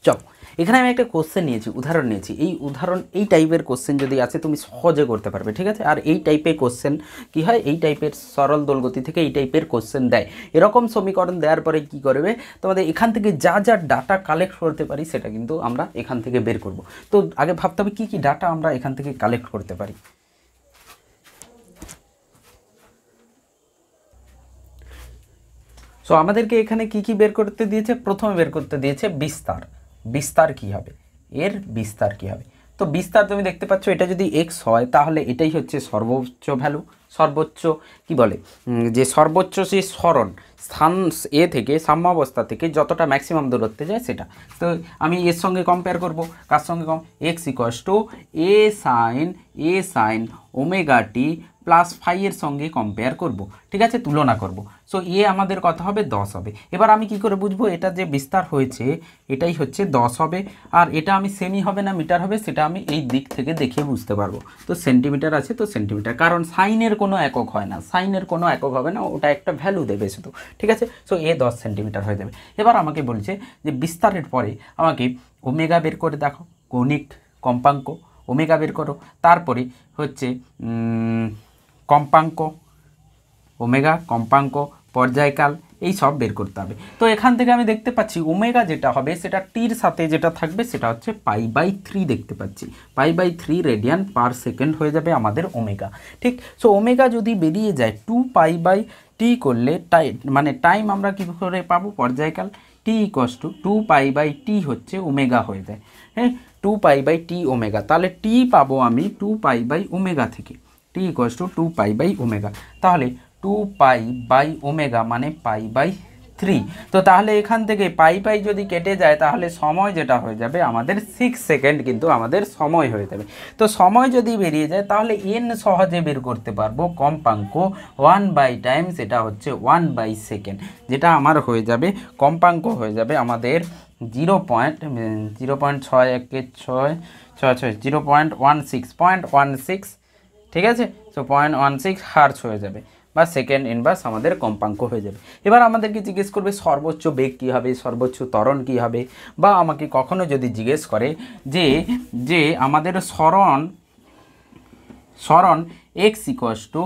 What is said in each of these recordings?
চলো এখানে আমি একটা কোশ্চেন নিয়েছি, উদাহরণ নিয়েছি। এই উদাহরণ এই টাইপের কোশ্চেন যদি আছে তুমি সহজে করতে পারবে, ঠিক আছে। আর এই টাইপের কোশ্চেন কি হয়, এই টাইপের সরল দোলগতি থেকে এই টাইপের কোশ্চেন দেয়। এরকম সমীকরণ দেওয়ার পরে কি করবে, তোমাদের এখান থেকে যা যা ডাটা কালেক্ট করতে পারি সেটা কিন্তু আমরা এখান থেকে বের করব। তো আগে ভাবতে হবে কী কী ডাটা আমরা এখান থেকে কালেক্ট করতে পারি। সো আমাদেরকে এখানে কি কি বের করতে দিয়েছে, প্রথমে বের করতে দিয়েছে বিস্তার। বিস্তার কি হবে, এর বিস্তার কি হবে। তো বিস্তার তুমি দেখতে পাচ্ছ, এটা যদি এক্স হয় তাহলে এটাই হচ্ছে সর্বোচ্চ ভ্যালু, সর্বোচ্চ কি বলে যে সর্বোচ্চ যে সরণ স্থান এ থেকে সাম্যাবস্থা থেকে যতটা ম্যাক্সিমাম দূরত্বে যায় সেটা। তো আমি এর সঙ্গে কম্পেয়ার করব, কার সঙ্গে x equals to a sine omega t plus ফাইয়ের সঙ্গে কম্পেয়ার করব, ঠিক আছে, তুলনা করব। সো এ আমাদের কত হবে, 10 হবে। এবার আমি কি করে বুঝবো এটা যে বিস্তার হয়েছে এটাই হচ্ছে 10 হবে, আর এটা আমি সেমি হবে না মিটার হবে সেটা আমি এই দিক থেকে দেখে বুঝতে পারবো। তো সেন্টিমিটার আছে তো সেন্টিমিটার, কারণ সাইনের কোনো একক হয় না, সাইনের কোনো একক হবে না, ওটা একটা ভ্যালু দেবে শুধু, ঠিক আছে। সো এ 10 সেন্টিমিটার হয়ে যাবে। এবার আমাকে বলছে যে বিস্তারের পরে আমাকে ওমেগা বের করে দেখো, কৌণিক কম্পাঙ্ক ওমেগা বের করো, তারপরে হচ্ছে কম্পাঙ্ক ওমেগা, কম্পাঙ্ক, পর্যায়কাল, এই সব বের করতে হবে। তো এখান থেকে আমি দেখতে পাচ্ছি ওমেগা যেটা হবে সেটা টির সাথে যেটা থাকবে সেটা হচ্ছে π/3 দেখতে পাচ্ছি, π/3 রেডিয়ান পার সেকেন্ড হয়ে যাবে আমাদের ওমেগা, ঠিক। সো ওমেগা যদি বেরিয়ে যায় 2π/t করলে মানে টাইম আমরা কী করে পাবো, পর্যায়কাল t ইকুয়ালস টু 2π/t হচ্ছে ওমেগা হয়ে যায়, হ্যাঁ 2π/t ওমেগা। তাহলে t পাবো আমি 2π/ওমেগা থেকে, t ইকুয়ালস টু 2π/ওমেগা। তাহলে 2π/ওমেগা মানে π/3। তো তাহলে এখান থেকে পাই যদি কেটে যায় তাহলে সময় যেটা হয়ে যাবে আমাদের 6 সেকেন্ড কিন্তু আমাদের সময় হয়ে যাবে। তো সময় যদি বেরিয়ে যায় তাহলে n সহজে বের করতে পারবো, কম্পাঙ্ক 1/টাইম সেটা হচ্ছে 1/সেকেন্ড, যেটা আমার হয়ে যাবে কম্পাঙ্ক হয়ে যাবে আমাদের 0.16, ঠিক আছে। সো 0.16 হার্জ হয়ে যাবে বা সেকেন্ড ইনভার্স আমাদের কম্পাঙ্ক হয়ে যাবে। এবার আমাদেরকে জিজ্ঞেস করবে সর্বোচ্চ বেগ কী হবে, সর্বোচ্চ ত্বরণ কী হবে, বা আমাকে কখনো যদি জিজ্ঞেস করে যে যে আমাদের সরণ x equals to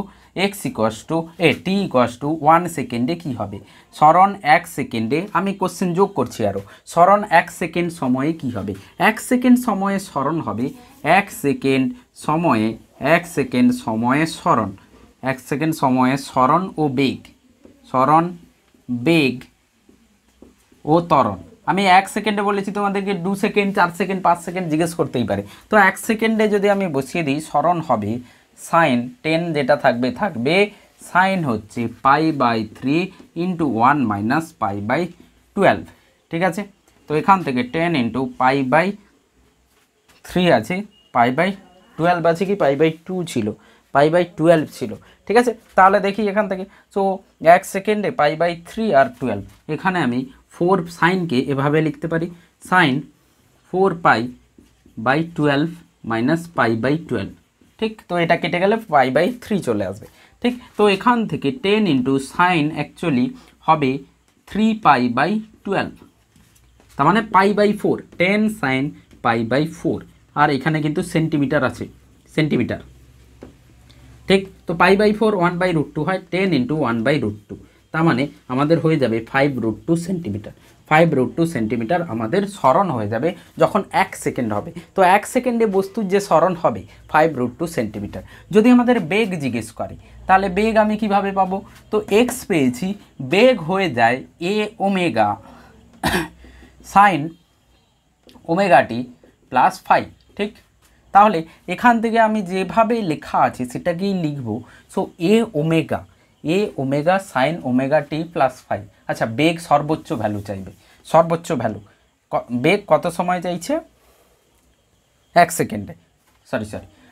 t equals to 1 সেকেন্ডে কী হবে, সরণ 1 সেকেন্ডে, আমি কোশ্চেন যোগ করছি আরও, সরণ 1 সেকেন্ড সময়ে কী হবে, 1 সেকেন্ড সময়ে সরণ হবে 1 সেকেন্ড সময়ে সরণ, 1 সেকেন্ড সময়ে সরণ ও বেগ, সরণ বেগ ও ত্বরণ। আমি 1 সেকেন্ডে বলেছি, তোমাদেরকে 2 সেকেন্ড 4 সেকেন্ড 5 সেকেন্ড জিজ্ঞেস করতেই পারে। তো 1 সেকেন্ডে যদি আমি বসিয়ে দিই সরণ হবে সাইন 10 যেটা থাকবে সাইন হচ্ছে π/3 × 1 - π/12, ঠিক আছে। তো এখান থেকে 10 × π/3 আছে, π/12 আছে কি π/2 ছিল, π/12 ছিল, ঠিক আছে। তাহলে দেখি এখান থেকে, সো 1 সেকেন্ডে π/3 আর 12, এখানে আমি 4 সাইনকে এভাবে লিখতে পারি, সাইন 4π/12 - π/12, ঠিক। তো এটা কেটে গেলে π/3 চলে আসবে, ঠিক। তো এখান থেকে 10 × সাইন অ্যাকচুয়ালি হবে 3π/12, তার মানে π/4, 10 সাইন π/4, আর এখানে কিন্তু সেন্টিমিটার আছে, সেন্টিমিটার, ঠিক। তো π/4 1/√2 হয়, 10 × 1/√2, তার মানে আমাদের হয়ে যাবে 5√2 সেন্টিমিটার, 5√2 সেন্টিমিটার আমাদের সরণ হয়ে যাবে যখন 1 সেকেন্ড হবে। তো 1 সেকেন্ডে বস্তুর যে সরণ হবে 5√2 সেন্টিমিটার। যদি আমাদের বেগ জিজ্ঞেস করে তাহলে বেগ আমি কিভাবে পাবো, তো x পেয়েছি, বেগ হয়ে যায় a omega sign omega t plus 5, ঠিক। তাহলে এখান থেকে আমি যেভাবে লেখা আছে সেটাকেই লিখব। সো এ omega sign omega t plus 5। আচ্ছা, বেগ সর্বোচ্চ ভ্যালু চাইবে, সর্বোচ্চ ভ্যালু বেগ কত সময় চাইছে, 1 সেকেন্ডে, সরি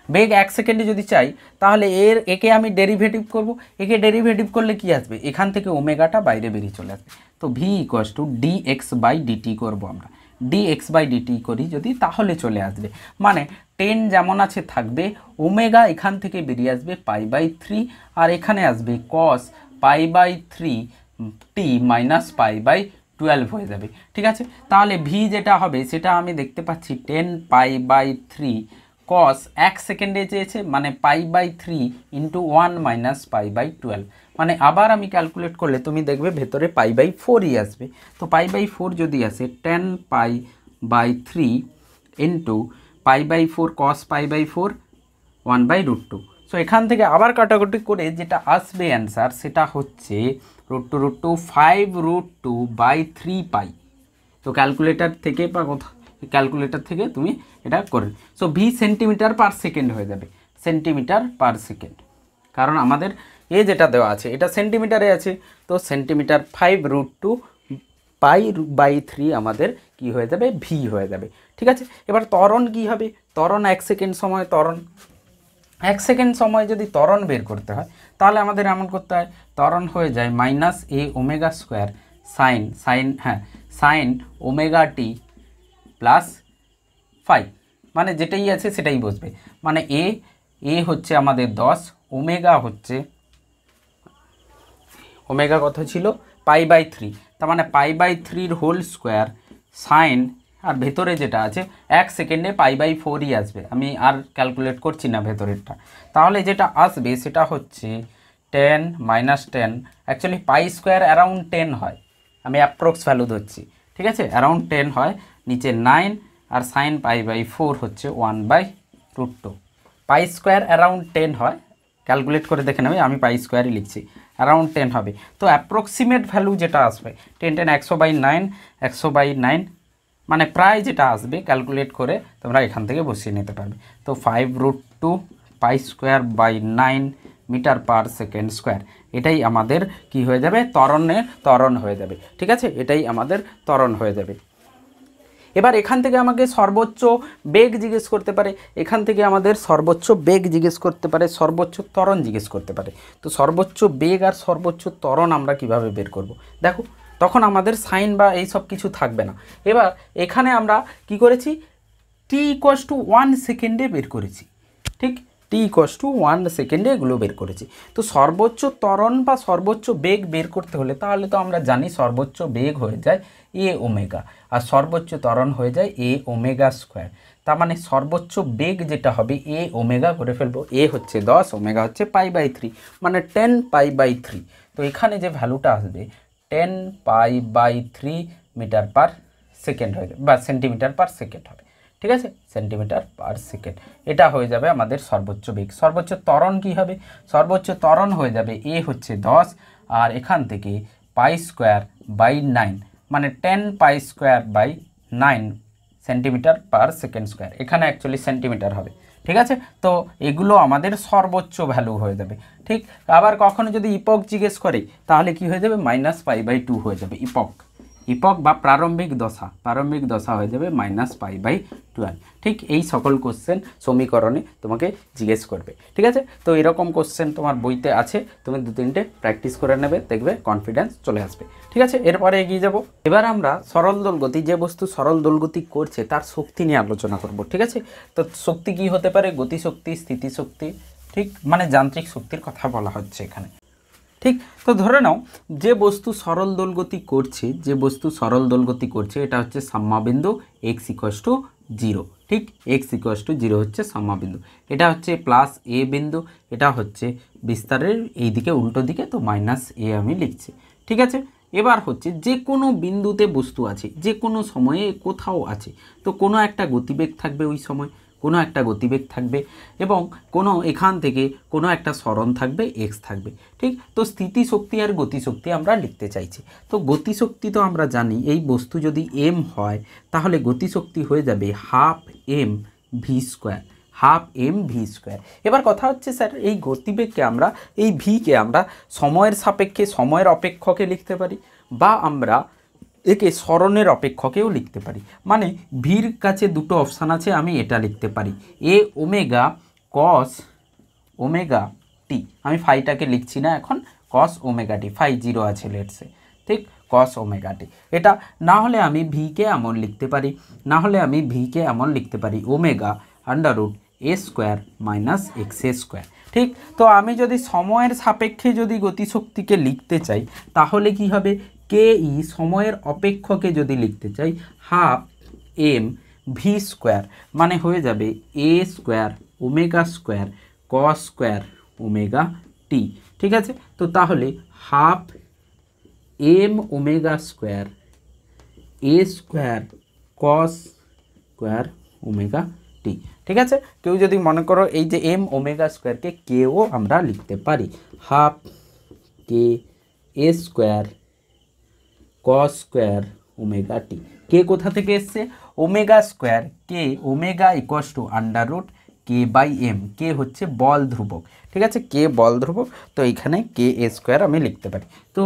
বেগ 1 সেকেন্ডে যদি চাই তাহলে একে আমি ডেরিভেটিভ করব, একে ডেরিভেটিভ করলে কি আসবে, এখান থেকে ওমেগাটা বাইরে বেরিয়ে চলে আসবে। তো v = dx/dt করব আমরা, dx/dt করি যদি তাহলে চলে আসবে, মানে 10 যেমন আছে থাকবে, ওমেগা এখান থেকে বেরিয়ে আসবে π/3, আর এখানে আসবে cos π/3 t - π/12 12 হয়ে যাবে। ঠিক আছে, তাহলে ভি যেটা হবে সেটা আমি দেখতে পাচ্ছি 10π/3 কস 1 সেকেন্ডে চেয়েছে, মানে π/3 ইন্টু 1 মাইনাস π/12, মানে আবার আমি ক্যালকুলেট করলে তুমি দেখবে ভেতরে π/4ই আসবে। তো π/4 যদি আসে 10π/3 ইন্টু π/4 কস π/4 1/√2। সো এখান থেকে আবার কাটাকুটি করে যেটা আসবে অ্যান্সার সেটা হচ্ছে √2 5√2/3π। তো ক্যালকুলেটার থেকে বা কোথাও ক্যালকুলেটার থেকে তুমি এটা করে, so V centimetre per second হয়ে যাবে, সেন্টিমিটার পার সেকেন্ড, কারণ আমাদের এ যেটা দেওয়া আছে এটা সেন্টিমিটারে আছে। তো সেন্টিমিটার 5√2π/3 আমাদের কি হয়ে যাবে, ভি হয়ে যাবে। ঠিক আছে, এবার ত্বরণ কি হবে, ত্বরণ 1 সেকেন্ড সময় ত্বরণ, 1 সেকেন্ড সময় যদি ত্বরণ বের করতে হয় তাহলে আমাদের এমন করতে হয়, ত্বরণ হয়ে যায় -a⍵² sign ω t plus phi, মানে যেটাই আছে সেটাই বসবে, মানে এ হচ্ছে আমাদের 10, ওমেগা কত ছিল π/3, তার মানে π/3 হোল স্কোয়ার সাইন, আর ভেতরে যেটা আছে 1 সেকেন্ডে π/4ই আসবে, আমি আর ক্যালকুলেট করছি না ভেতরেরটা। তাহলে যেটা আসবে সেটা হচ্ছে 10 - 10, অ্যাকচুয়ালি π² অ্যারাউন্ড 10 হয়, আমি অ্যাপ্রক্স ভ্যালু ধরছি। ঠিক আছে, অ্যারাউন্ড 10 হয়, নিচে 9 আর সাইন π/4 হচ্ছে 1/√2। π² অ্যারাউন্ড 10 হয়, ক্যালকুলেট করে দেখে নেবে, আমি π² লিখছি, অ্যারাউন্ড 10 হবে। তো অ্যাপ্রক্সিমেট ভ্যালু যেটা আসবে 10 100/9, 100/9, মানে প্রায় যেটা আসবে ক্যালকুলেট করে তোমরা এখান থেকে বসিয়ে নিতে পারবে। তো 5√2 π²/9 মিটার পার সেকেন্ড স্কোয়ার, এটাই আমাদের কি হয়ে যাবে, ত্বরণ হয়ে যাবে। ঠিক আছে, এটাই আমাদের ত্বরণ হয়ে যাবে। এবার এখান থেকে আমাকে সর্বোচ্চ বেগ জিজ্ঞেস করতে পারে, এখান থেকে আমাদের সর্বোচ্চ বেগ জিজ্ঞেস করতে পারে, সর্বোচ্চ ত্বরণ জিজ্ঞেস করতে পারে। তো সর্বোচ্চ বেগ আর সর্বোচ্চ ত্বরণ আমরা কিভাবে বের করব, দেখো তখন আমাদের সাইন বা এই সব কিছু থাকবে না। এবার এখানে আমরা কি করেছি, t=1 সেকেন্ডে বের করেছি। ঠিক, t=1 সেকেন্ডে এগুলো বের করেছি। তো সর্বোচ্চ ত্বরণ বা সর্বোচ্চ বেগ বের করতে হলে তাহলে তো আমরা জানি সর্বোচ্চ বেগ হয়ে যায় a⍵, আর সর্বোচ্চ ত্বরণ হয়ে যায় a⍵²। তার মানে সর্বোচ্চ বেগ যেটা হবে a⍵ করে ফেলবো, a হচ্ছে 10, ω হচ্ছে π/3, মানে 10π/3। তো এখানে যে ভ্যালুটা আসবে 10π/3 মিটার পার সেকেন্ড হয়ে যাবে, বা সেন্টিমিটার পার সেকেন্ড হবে। ঠিক আছে, সেন্টিমিটার পার সেকেন্ড, এটা হয়ে যাবে আমাদের সর্বোচ্চ বেগ। সর্বোচ্চ ত্বরণ কি হবে, সর্বোচ্চ ত্বরণ হয়ে যাবে a হচ্ছে 10, আর এখান থেকে π²/9, মানে 10π²/9 সেন্টিমিটার পার সেকেন্ড স্কোয়ার, এখানে অ্যাকচুয়ালি সেন্টিমিটার হবে। ঠিক আছে, তো এগুলো আমাদের সর্বোচ্চ ভ্যালু হয়ে যাবে। ঠিক, আবার কখনো যদি ইপক জিজ্ঞেস করে তাহলে কি হয়ে যাবে, -π/2 হয়ে যাবে। ইপক বা প্রারম্ভিক দশা হয়ে যাবে -π/12। ঠিক, এই সকল কোশ্চেন সমীকরণে তোমাকে জিজ্ঞেস করবে। ঠিক আছে, তো এরকম কোশ্চেন তোমার বইতে আছে, তুমি 2-3টে প্র্যাকটিস করে নেবে, দেখবে কনফিডেন্স চলে আসবে। ঠিক আছে, এরপরে এগিয়ে যাব। এবার আমরা সরল দোলগতি, যে বস্তু সরল দোলগতি করছে তার শক্তি নিয়ে আলোচনা করব। ঠিক আছে, তো শক্তি কি হতে পারে, গতিশক্তি, স্থিতিশক্তি, ঠিক, মানে যান্ত্রিক শক্তির কথা বলা হচ্ছে এখানে। ঠিক, তো ধরে নাও যে বস্তু সরল দোলগতি করছে, এটা হচ্ছে সাম্যাবিন্দু x=0। ঠিক, x=0 হচ্ছে সাম্যাবিন্দু, এটা হচ্ছে +a বিন্দু, এটা হচ্ছে বিস্তারের এই দিকে উল্টো দিকে, তো -a আমি লিখছি। ঠিক আছে, এবার হচ্ছে যে কোনো বিন্দুতে বস্তু আছে, যে কোনো সময়ে কোথাও আছে, তো কোনো একটা গতিবেগ থাকবে, ওই সময় কোনো একটা গতিবেগ থাকবে, এবং কোনো এখান থেকে কোনো একটা সরণ থাকবে, x থাকবে। ঠিক, তো স্থিতিশক্তি আর গতিশক্তি আমরা লিখতে চাইছি। তো গতিশক্তি তো আমরা জানি, এই বস্তু যদি m হয় তাহলে গতিশক্তি হয়ে যাবে 12mv²। এবার কথা হচ্ছে স্যার, এই গতিবেগকে আমরা, এই ভিকে আমরা সময়ের সাপেক্ষে, সময়ের অপেক্ষকে লিখতে পারি, বা আমরা একে সরণের অপেক্ষকেও লিখতে পারি। মানে ভির কাছে দুটো অপশান আছে, আমি এটা লিখতে পারি a⍵ cos ω t, আমি ফাইটাকে লিখছি না এখন, cos ω t, ফাই 0 আছে লেটসে। ঠিক, cos ω t, এটা না হলে আমি ভিকে এমন লিখতে পারি, ω√a² - x²। ঠিক, তো আমি যদি সময়ের সাপেক্ষে যদি গতিশক্তিকে লিখতে চাই তাহলে কি হবে, k কে ই সময়ের অপেক্ষকে যদি লিখতে চাই হাফ এম ভি স্কোয়ার, মানে হয়ে যাবে a square omega square cos square omega t. ঠিক আছে, তো তাহলে half m omega square a square cos square omega t. ঠিক আছে, কেউ যদি মনে করো এই যে এম ওমেগা স্কোয়ারকে কেও আমরা লিখতে পারি half k a square cos square omega t. K কোথা থেকে এসছে? Omega square, k omega equals to under root k by m. K হচ্ছে বল ধ্রুবক, ঠিক আছে, কে বল ধ্রুবক, তো এইখানে কে এ স্কোয়ার আমি লিখতে পারি। তো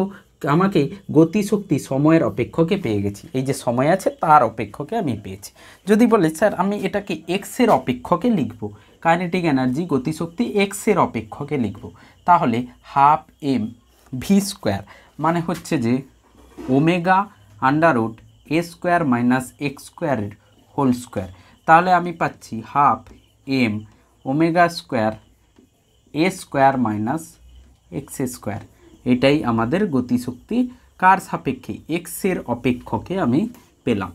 আমাকে গতিশক্তি সময়ের অপেক্ষকে পেয়ে গেছি, এই যে সময় আছে তার অপেক্ষকে আমি পেয়েছি। যদি বলে স্যার আমি এটাকে এক্সের অপেক্ষকে লিখব, কাইনেটিক এনার্জি গতিশক্তি এক্সের অপেক্ষকে লিখব, তাহলে হাফ এম ভি স্কোয়ার মানে হচ্ছে যে ওমেগা আন্ডার রুট এ স্কোয়ার মাইনাস এক্স স্কোয়ারের হোল স্কোয়ার। তাহলে আমি পাচ্ছি half m omega square a square minus x square. এটাই আমাদের গতিশক্তি কার সাপেক্ষে? এক্সের অপেক্ষকে আমি পেলাম।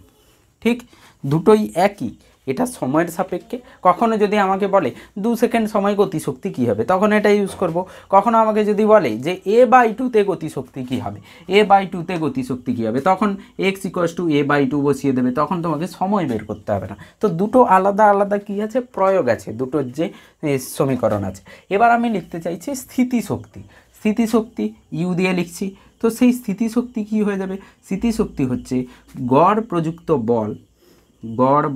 ঠিক, দুটোই একই, এটা সময়ের সাপেক্ষে। কখনো যদি আমাকে বলে 2 সেকেন্ড সময় গতিশক্তি কী হবে, তখন এটা ইউজ করব। কখনো আমাকে যদি বলে যে এ বাই টুতে গতিশক্তি কী হবে, এ বাই টুতে গতিশক্তি কী হবে, তখন x equals to a by two বসিয়ে দেবে, তখন তোমাকে সময় বের করতে হবে না। তো দুটো আলাদা আলাদা কী আছে, প্রয়োগ আছে, দুটোর যে সমীকরণ আছে। এবার আমি লিখতে চাইছি স্থিতিশক্তি। স্থিতিশক্তি ইউ দিয়ে লিখছি, তো সেই স্থিতিশক্তি কী হয়ে যাবে? স্থিতিশক্তি হচ্ছে গড় প্রযুক্ত বল, গড়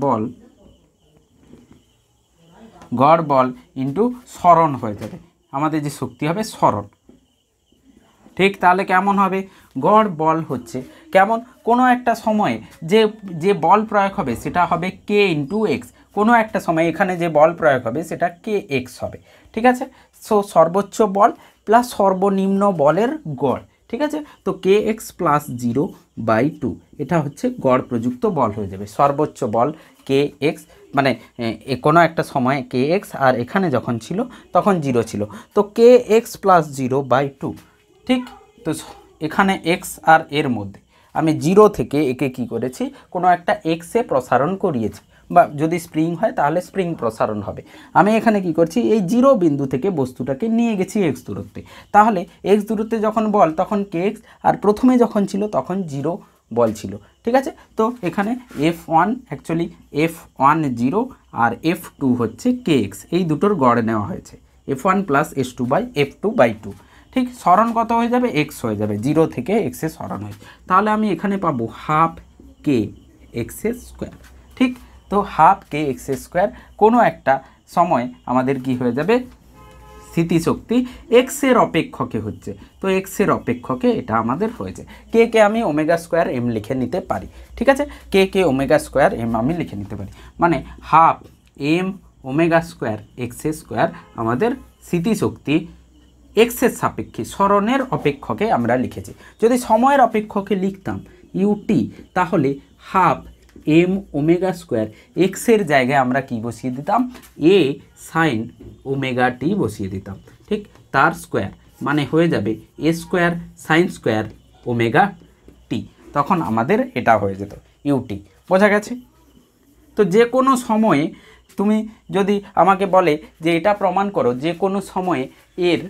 বল ইন্টু সরণ হয়ে যাবে, আমাদের যে শক্তি হবে সরণ। ঠিক, তাহলে কেমন হবে? গড় বল হচ্ছে কেমন, কোনো একটা সময়ে যে বল প্রয়োগ হবে সেটা হবে কে ইন্টু এক্স। কোনো একটা সময় এখানে যে বল প্রয়োগ হবে সেটা কে এক্স হবে। ঠিক আছে, সো সর্বোচ্চ বল প্লাস সর্বনিম্ন বলের গড়। ঠিক আছে, তো কে এক্স প্লাস 0/2 এটা হচ্ছে গড় প্রযুক্ত বল হয়ে যাবে। সর্বোচ্চ বল কে এক্স, মানে কোনো একটা সময় কে এক্স, আর এখানে যখন ছিল তখন 0 ছিল, তো কে এক্স প্লাস 0/2। ঠিক, তো এখানে এক্স আর এর মধ্যে আমি 0 থেকে একে কি করেছি, কোনো একটা এক্সে প্রসারণ করিয়েছি, বা যদি স্প্রিং হয় তাহলে স্প্রিং প্রসারণ হবে। আমি এখানে কি করছি, এই 0 বিন্দু থেকে বস্তুটাকে নিয়ে গেছি এক্স দূরত্বে। তাহলে এক্স দূরত্বে যখন বল তখন কে এক্স, আর প্রথমে যখন ছিল তখন 0 বল ছিল। ঠিক আছে, তো এখানে F1 অ্যাকচুয়ালি F1 0 আর F2 হচ্ছে কে এক্স, এই দুটোর গড় নেওয়া হয়েছে F1 প্লাস F2/2। ঠিক, সরণ কত হয়ে যাবে? এক্স হয়ে যাবে, 0 থেকে এক্সে সরণ হয়ে। তাহলে আমি এখানে পাবো হাফ কে এক্স স্কোয়ার। ঠিক, তো হাফ কে এক্স স্কোয়ার কোনো একটা সময় আমাদের কি হয়ে যাবে, স্থিতিশক্তি এক্সের অপেক্ষকে হচ্ছে, তো এক্সের অপেক্ষকে এটা আমাদের হয়েছে। কে আমি ওমেগা স্কোয়ার এম লিখে নিতে পারি। ঠিক আছে, কে ওমেগা স্কোয়ার এম আমি লিখে নিতে পারি, মানে half m omega square x square আমাদের স্থিতিশক্তি এক্সের সাপেক্ষে সরণের অপেক্ষকে আমরা লিখেছি। যদি সময়ের অপেক্ষকে লিখতাম ইউটি, তাহলে হাফ এম ওমেগা স্কোয়ার এক্সের জায়গায় আমরা কি বসিয়ে দিতাম, এ সাইন ওমেগা টি বসিয়ে দিতাম। ঠিক, তার স্কোয়ার মানে হয়ে যাবে a square sine square omega টি, তখন আমাদের এটা হয়ে যেত ইউটি। বোঝা গেছে? তো যে কোনো সময়ে তুমি যদি আমাকে বলে যে এটা প্রমাণ করো যে কোনো সময়ে এর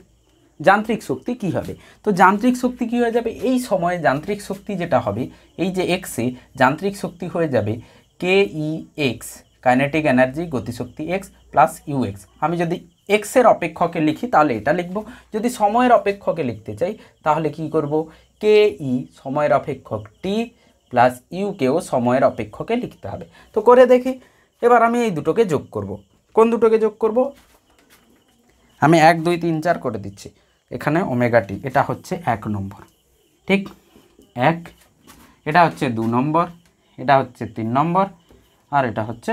যান্ত্রিক শক্তি কি হবে, তো যান্ত্রিক শক্তি কি হয়ে যাবে, এই সময়ে যান্ত্রিক শক্তি যেটা হবে, এই যে এক্সে যান্ত্রিক শক্তি হয়ে যাবে কে ই এক্স, কাইনেটিক এনার্জি গতিশক্তি এক্স প্লাস ইউ এক্স। আমি যদি এক্সের অপেক্ষকে লিখি তাহলে এটা লিখব, যদি সময়ের অপেক্ষকে লিখতে চাই তাহলে কি করব, কে ই সময়ের অপেক্ষক টি প্লাস ইউকেও সময়ের অপেক্ষকে লিখতে হবে। তো করে দেখি, এবার আমি এই দুটোকে যোগ করব। কোন দুটোকে যোগ করব? আমি 1 2 3 4 করে দিচ্ছি। এখানে ওমেগা টি এটা হচ্ছে 1 নম্বর, ঠিক 1, এটা হচ্ছে 2 নম্বর, এটা হচ্ছে 3 নম্বর, আর এটা হচ্ছে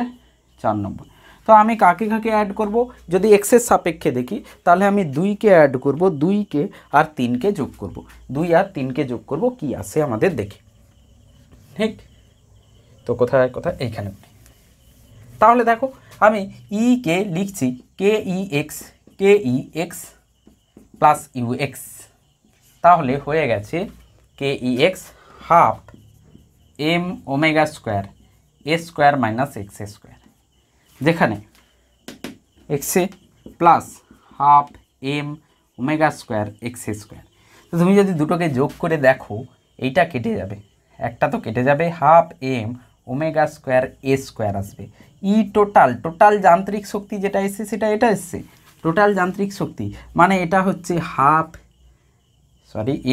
4 নম্বর। তো আমি কাকে কাকে অ্যাড করব, যদি এক্সের সাপেক্ষে দেখি তাহলে আমি 2কে অ্যাড করব, 2কে আর 3কে যোগ করব, 2 আর 3কে যোগ করব, কি আসে আমাদের দেখি। ঠিক, তো কোথায় এইখানে। তাহলে দেখো আমি ই কে লিখছি K E x plus U x, তাহলে হয়ে গেছে K E x half m omega square a square minus x square, যেখানে এক্সে plus half m omega square x square. তো তুমি যদি দুটোকে যোগ করে দেখো এইটা কেটে যাবে, একটা তো কেটে যাবে, half m omega square a square আসবে। ই টোটাল যান্ত্রিক শক্তি যেটা এসছে সেটা এটা এসছে, টোটাল যান্ত্রিক শক্তি মানে এটা হচ্ছে হাফ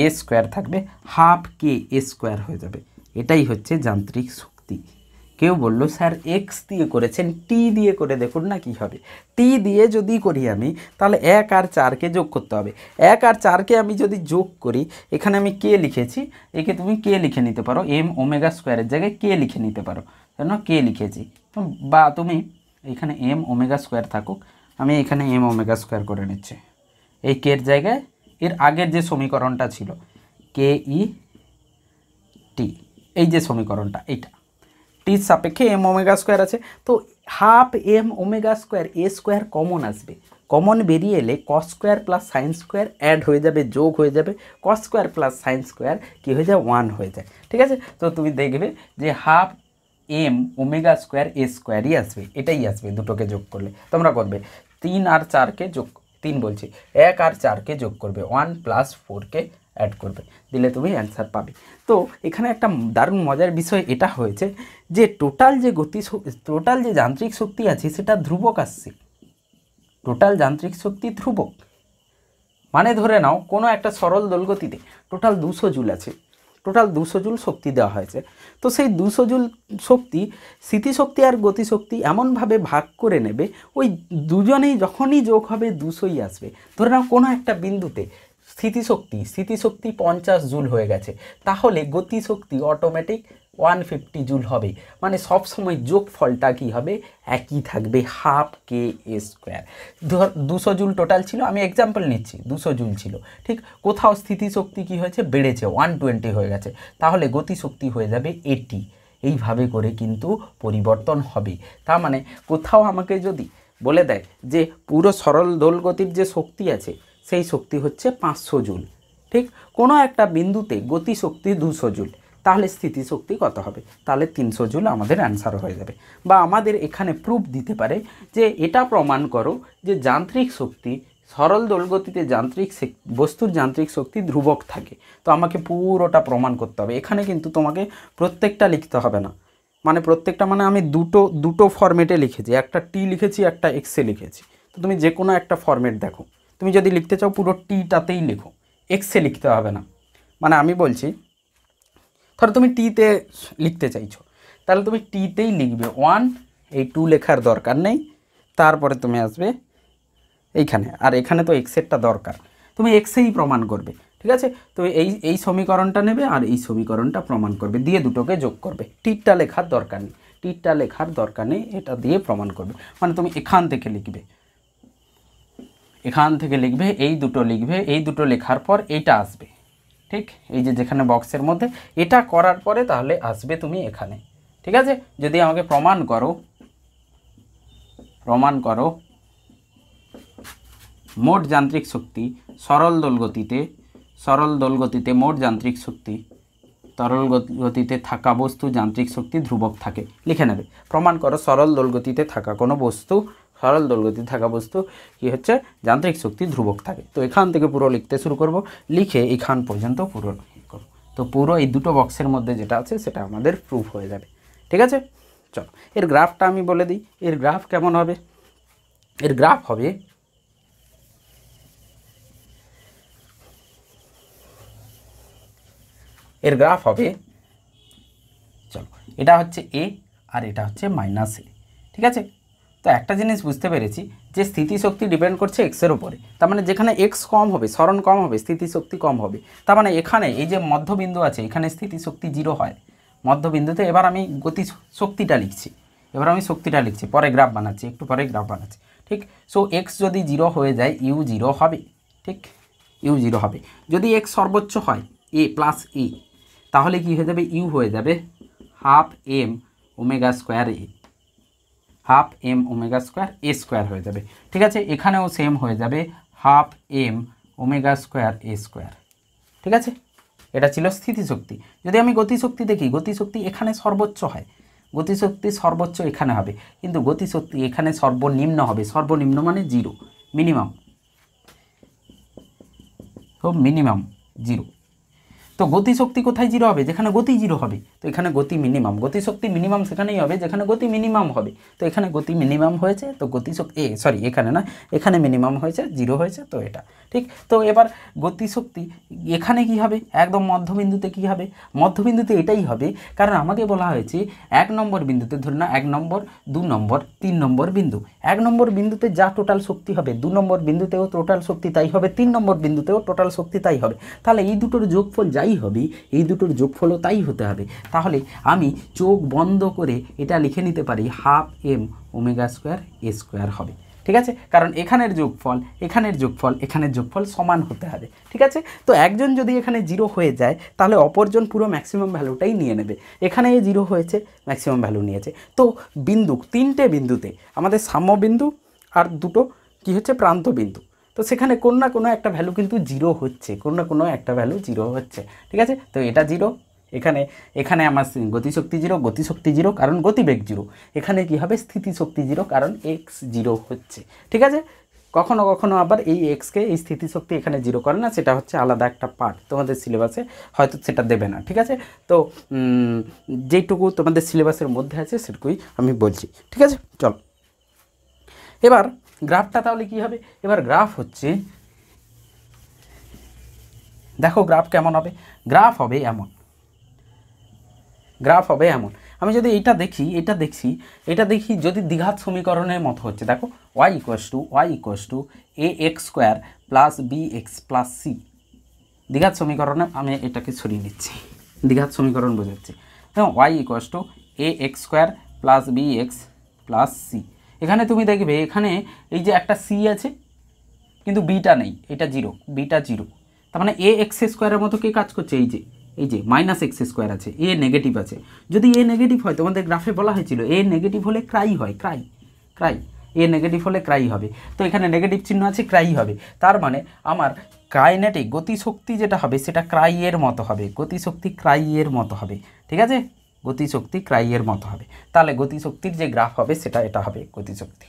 এ স্কোয়ার থাকবে, হাফ কে এ স্কোয়ার হয়ে যাবে। এটাই হচ্ছে যান্ত্রিক শক্তি। কেউ বললো স্যার এক্স দিয়ে করেছেন, টি দিয়ে করে দেখুন না কি হবে। টি দিয়ে যদি করি আমি তাহলে 1 আর 4কে যোগ করতে হবে। 1 আর 4কে আমি যদি যোগ করি, এখানে আমি কে লিখেছি, একে তুমি কে লিখে নিতে পারো, এম ওমেগা স্কোয়ারের জায়গায় কে লিখে নিতে পারো, কেন কে লিখেছি। বা তুমি এখানে এম ওমেগা স্কোয়ার থাকুক, আমি এখানে এম ওমেগা স্কোয়ার করে নিচ্ছি। এই কের জায়গায় এর আগের যে সমীকরণটা ছিল কে ই টি, এই যে সমীকরণটা এইটা টির সাপেক্ষে এম ওমেগা স্কোয়ার আছে। তো half m omega square a square common আসবে, কমন বেরিয়ে এলে cos square plus sine square add হয়ে যাবে, যোগ হয়ে যাবে, cos square plus sine square কী হয়ে যায় 1 হয়ে যায়। ঠিক আছে, তো তুমি দেখবে যে হাফ এম ওমেগা স্কোয়ার এ স্কোয়ারই আসবে, এটাই আসবে দুটোকে যোগ করলে। তোমরা করবে 3 আর 4কে যোগ, 3 বলছি 1 আর 4কে যোগ করবে, 1 প্লাস 4কে অ্যাড করবে, দিলে তুমি অ্যান্সার পাবে। তো এখানে একটা দারুণ মজার বিষয় এটা হয়েছে যে টোটাল যে যান্ত্রিক শক্তি আছে সেটা ধ্রুবক আসছে, টোটাল যান্ত্রিক শক্তি ধ্রুবক। মানে ধরে নাও কোনো একটা সরল দোলগতিতে টোটাল 200 জুল আছে, টোটাল 200 জুল শক্তি দেওয়া হয়েছে। তো সেই 200 জুল শক্তি স্থিতিশক্তি আর গতিশক্তি এমনভাবে ভাগ করে নেবে, ওই দুজনেই যখনই যোগ হবে 200ই আসবে। ধরে নাও কোনো একটা বিন্দুতে স্থিতিশক্তি 50 জুল হয়ে গেছে, তাহলে গতিশক্তি অটোমেটিক 150 জুল হবে। মানে সবসময় যোগফলটা কী হবে, একই থাকবে, half k a square. 200 joule total ছিল, আমি এক্সাম্পল নিচ্ছি 200 জুল ছিল, ঠিক, কোথাও স্থিতিশক্তি কী হয়েছে, বেড়েছে 120 হয়ে গেছে, তাহলে গতিশক্তি হয়ে যাবে 80। এইভাবে করে কিন্তু পরিবর্তন হবে। তার মানে কোথাও আমাকে যদি বলে দেয় যে পুরো সরল দোলগতির যে শক্তি আছে সেই শক্তি হচ্ছে 500 জুল, ঠিক, কোনো একটা বিন্দুতে গতিশক্তি 200 জুল, তাহলে স্থিতিশক্তি কত হবে, তাহলে 300 জুল আমাদের অ্যান্সার হয়ে যাবে। বা আমাদের এখানে প্রুফ দিতে পারে যে এটা প্রমাণ করো যে যান্ত্রিক শক্তি সরল দোলগতিতে বস্তুর যান্ত্রিক শক্তি ধ্রুবক থাকে। তো আমাকে পুরোটা প্রমাণ করতে হবে। এখানে কিন্তু তোমাকে প্রত্যেকটা লিখতে হবে না, মানে প্রত্যেকটা মানে আমি দুটো ফরম্যাটে লিখেছি, একটা টি লিখেছি, একটা এক্সে লিখেছি। তো তুমি যে কোনো একটা ফরম্যাট দেখো, তুমি যদি লিখতে চাও পুরো টিটাতেই লেখো, এক্সে লিখতে হবে না। মানে আমি বলছি ধরো তুমি টিতে লিখতে চাইছো, তাহলে তুমি টিতেই লিখবে 1, এই 2 লেখার দরকার নেই, তারপরে তুমি আসবে এইখানে, আর এখানে তো এক্সেরটা দরকার, তুমি এক্সেই প্রমাণ করবে। ঠিক আছে, তো এই সমীকরণটা নেবে আর এই সমীকরণটা প্রমাণ করবে, দিয়ে দুটোকে যোগ করবে, টিটা লেখার দরকার নেই, এটা দিয়ে প্রমাণ করবে। মানে তুমি এখান থেকে লিখবে, এই দুটো লেখার পর এইটা আসবে, ঠিক, এই যেখানে বক্সের মধ্যে এটা করার পরে তাহলে আসবে তুমি এখানে। ঠিক আছে, যদি আমাকে প্রমাণ করো মোট যান্ত্রিক শক্তি সরল দোলগতিতে মোট যান্ত্রিক শক্তি, তরল গতিতে থাকা বস্তু যান্ত্রিক শক্তি ধ্রুবক থাকে, লিখে নেবে। প্রমাণ করো সরল দোলগতিতে থাকা বস্তু কি হচ্ছে, যান্ত্রিক শক্তি ধ্রুবক থাকে। তো এখান থেকে পুরো লিখতে শুরু করব, লিখে এখান পর্যন্ত পুরো করব। তো পুরো এই দুটো বক্সের মধ্যে যেটা আছে সেটা আমাদের প্রুফ হয়ে যাবে। ঠিক আছে, চলো এর গ্রাফটা আমি বলে দিই। এর গ্রাফ কেমন হবে, এর গ্রাফ হবে চলো এটা হচ্ছে এ আর এটা হচ্ছে -a। ঠিক আছে, তো একটা জিনিস বুঝতে পেরেছি যে স্থিতিশক্তি ডিপেন্ড করছে এক্সের উপরে। তার মানে যেখানে এক্স কম হবে, সরণ কম হবে, স্থিতিশক্তি কম হবে। তার মানে এখানে এই যে মধ্যবিন্দু আছে, এখানে স্থিতিশক্তি 0 হয় মধ্যবিন্দুতে। এবার আমি শক্তিটা লিখছি, পরে গ্রাফ বানাচ্ছি, একটু পরে গ্রাফ বানাচ্ছি। ঠিক, সো এক্স যদি 0 হয়ে যায় ইউ 0 হবে, ঠিক, ইউ 0 হবে। যদি এক্স সর্বোচ্চ হয় এ প্লাস এ, তাহলে কি হয়ে যাবে, ইউ হয়ে যাবে half m omega square a square হয়ে যাবে। ঠিক আছে, এখানেও সেম হয়ে যাবে half m omega square a square. ঠিক আছে, এটা ছিল স্থিতিশক্তি। যদি আমি গতিশক্তি দেখি, গতিশক্তি এখানে সর্বোচ্চ হয়, গতিশক্তি সর্বোচ্চ এখানে হবে, কিন্তু গতিশক্তি এখানে সর্বনিম্ন হবে। সর্বনিম্ন মানে 0, মিনিমাম, তো মিনিমাম 0। তো গতিশক্তি কোথায় 0 হবে? যেখানে গতি 0 হবে। তো এখানে গতি মিনিমাম, গতিশক্তি মিনিমাম সেখানেই হবে যেখানে গতি মিনিমাম হবে। তো এখানে গতি মিনিমাম হয়েছে, তো গতিশক্তি এখানে না, এখানে মিনিমাম হয়েছে, 0 হয়েছে, তো এটা ঠিক। তো এবার গতিশক্তি এখানে কি হবে? একদম মধ্যবিন্দুতে কি হবে? মধ্যবিন্দুতে এটাই হবে, কারণ আমাকে বলা হয়েছে 1 নম্বর বিন্দুতে, ধরে না 1 নম্বর, 2 নম্বর, 3 নম্বর বিন্দু। 1 নম্বর বিন্দুতে যা টোটাল শক্তি হবে, 2 নম্বর বিন্দুতেও টোটাল শক্তি তাই হবে, 3 নম্বর বিন্দুতেও টোটাল শক্তি তাই হবে। তাহলে এই দুটোর যোগফল যাই হবে, এই দুটোর যোগফলও তাই হতে হবে। তাহলে আমি চোখ বন্ধ করে এটা লিখে নিতে পারি 12m ওমেগা² a² হবে। ঠিক আছে, কারণ এখানের যোগফল, এখানের যোগফল, এখানের যোগফল সমান হতে হবে। ঠিক আছে, তো একজন যদি এখানে 0 হয়ে যায় তাহলে অপরজন পুরো ম্যাক্সিমাম ভ্যালুটাই নিয়ে নেবে। এখানে 0 হয়েছে, ম্যাক্সিমাম ভ্যালু নিয়েছে। তো বিন্দু, 3টে বিন্দুতে আমাদের সাম্য বিন্দু আর দুটো কি হচ্ছে? প্রান্ত বিন্দু। তো সেখানে কোনো না কোনো একটা ভ্যালু কিন্তু 0 হচ্ছে, কোনো না কোনো একটা ভ্যালু 0 হচ্ছে। ঠিক আছে, তো এটা 0, এখানে আমার গতিশক্তি 0, গতিশক্তি 0 কারণ গতিবেগ 0। এখানে কি হবে? স্থিতিশক্তি 0 কারণ x 0 হচ্ছে। ঠিক আছে, কখনো কখনো আবার এই এক্সকে, এই স্থিতিশক্তি এখানে 0 করে না, সেটা হচ্ছে আলাদা একটা পার্ট, তোমাদের সিলেবাসে হয়তো সেটা দেবে না। ঠিক আছে, তো যেটুকু তোমাদের সিলেবাসের মধ্যে আছে সেটুকুই আমি বলছি। ঠিক আছে, চল এবার গ্রাফটা তাহলে কি হবে? এবার গ্রাফ হচ্ছে, দেখো গ্রাফ কেমন হবে? গ্রাফ হবে এমন, গ্রাফ হবে এমন। আমি যদি এটা দেখি, এটা দেখি যদি দ্বিঘাত সমীকরণের মতো হচ্ছে। দেখো y = ax² + bx + c। দ্বিঘাত সমীকরণে আমি এটাকে সরিয়ে নিচ্ছি, দ্বিঘাত সমীকরণ বোঝাচ্ছি। দেখো y = ax² + bx + c। এখানে তুমি দেখবে এখানে এই যে একটা c আছে কিন্তু বিটা নেই, এটা 0, বিটা 0। তার মানে ax² মতো কে কাজ করছে? এই যে -x² আছে, a নেগেটিভ আছে। যদি a নেগেটিভ হয়, তোমাদের গ্রাফে বলা হয়েছিল a নেগেটিভ হলে ক্রাই হয়, ক্রাই, a নেগেটিভ হলে ক্রাই হবে। তো এখানে নেগেটিভ চিহ্ন আছে, ক্রাই হবে। তার মানে আমার কাইনেটিক গতিশক্তি যেটা হবে সেটা ক্রাইয়ের মতো হবে, গতিশক্তি ক্রাইয়ের মতো হবে। ঠিক আছে, গতিশক্তি ক্রাইয়ের মতো হবে। তাহলে গতিশক্তির যে গ্রাফ হবে সেটা এটা হবে গতিশক্তি।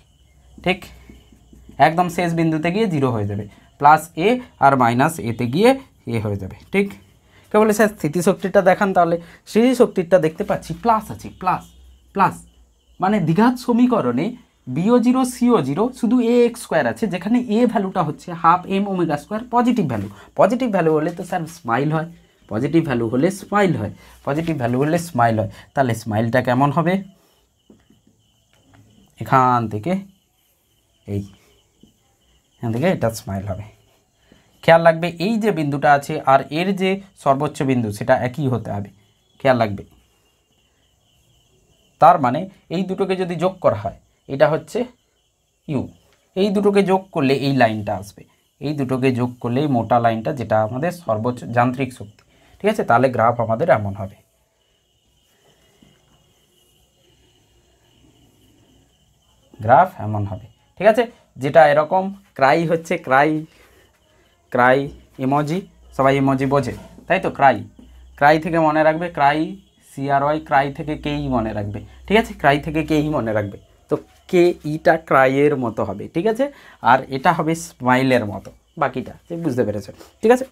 ঠিক, একদম শেষ বিন্দুতে গিয়ে 0 হয়ে যাবে, +a আর -aতে গিয়ে a হয়ে যাবে। ঠিক, কে বলে স্যার স্থিতিশক্তিটা দেখান? তাহলে স্থিতিশক্তিটা দেখতে পাচ্ছি প্লাস আছে, প্লাস মানে দ্বিঘাত সমীকরণে BO0 CO0 শুধু ax² আছে, যেখানে a ভ্যালুটা হচ্ছে 12m ওমেগা² পজিটিভ ভ্যালু। পজিটিভ ভ্যালু হলে তো স্যার স্মাইল হয়, পজিটিভ ভ্যালু হলে স্মাইল হয়, পজিটিভ ভ্যালু হলে স্মাইল হয়। তাহলে স্মাইলটা কেমন হবে? এখান থেকে এখান থেকে এটা স্মাইল হবে। খেয়াল রাখবে এই যে বিন্দুটা আছে আর এর যে সর্বোচ্চ বিন্দু সেটা একই হতে হবে, খেয়াল রাখবে। তার মানে এই দুটোকে যদি যোগ করা হয়, এটা হচ্ছে ইউ, এই দুটোকে যোগ করলে এই লাইনটা আসবে, এই দুটোকে যোগ করলে এই মোটা লাইনটা, যেটা আমাদের সর্বোচ্চ যান্ত্রিক শক্তি। ঠিক আছে, তাহলে গ্রাফ আমাদের এমন হবে, গ্রাফ এমন হবে। ঠিক আছে, যেটা এরকম ক্রাই হচ্ছে, ক্রাই ইমোজি, সবাই ইমোজি বোঝে তাই তো? ক্রাই থেকে মনে রাখবে, CRY, ক্রাই থেকে কেই মনে রাখবে। ঠিক আছে, ক্রাই থেকে কেই মনে রাখবে। তো কে ইটা ক্রাইয়ের মতো হবে। ঠিক আছে, আর এটা হবে স্মাইলের মতো, বাকিটা বুঝতে পেরেছো? ঠিক আছে।